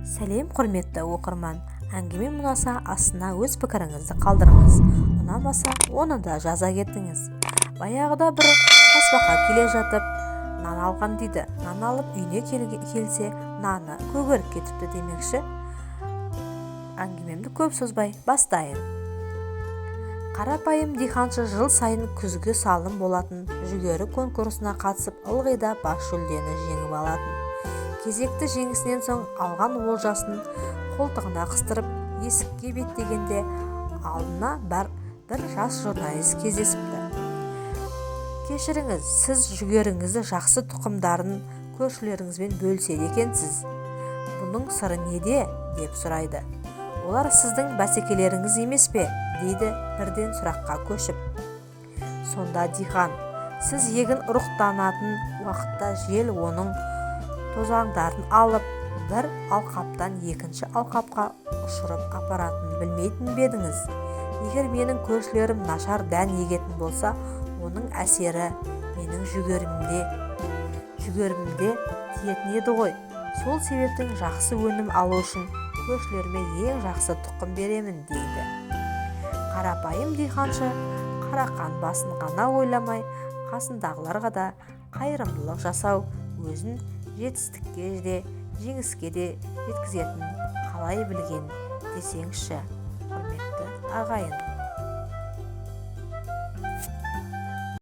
Сәлем құрметті оқырман, әңгіме ұнаса астына өз пікіріңізді қалдырыңыз, ұнамаса оны да жаза кетіңіз. Баяғыда бір тасбақа келе жатып нан алған дейді. Нан алып үйіне келсе, наны көгеріп кетіпті демекші. Әңгімемді көп созбай бастайын. Қарапайым диханшы жыл сайын күзгі салым болатын жүгері конкурсына қатысып ылғи да бас жүлдені жеңіп алатын. Кезекті жеңісінен соң алған олжасын қолтығына қыстырып есікке беттегенде алдына бір жас журналист кездесіпті. Кешіріңіз, сіз жүгеріңізді жақсы тұқымдарын көршілеріңізбен бөліседі екенсіз. Бұның сыры неде? Деп сұрайды. Олар сіздің бәсекелеріңіз емес пе? Дейді бірден сұраққа көшіп. Сонда дихан, сіз егін ұрықтанатын уақытта жел оның тозаңдарын алып, бір алқаптан екінші алқапқа ұшырып апаратын білмейтін бе едіңіз? Егер менің көршілерім нашар дән егетін болса, оның әсері менің жүгерімде тиетін еді ғой. Сол себептен жақсы өнім алу үшін көршілеріме ең жақсы тұқым беремін дейді. Қарапайым диханшы қарақан басын ғана ойламай, қасындағыларға да қайырымдылық жасау, өзін жетістікке де, жеңіске де жеткізетінін қалай білген десеңізші, құрметті ағайын.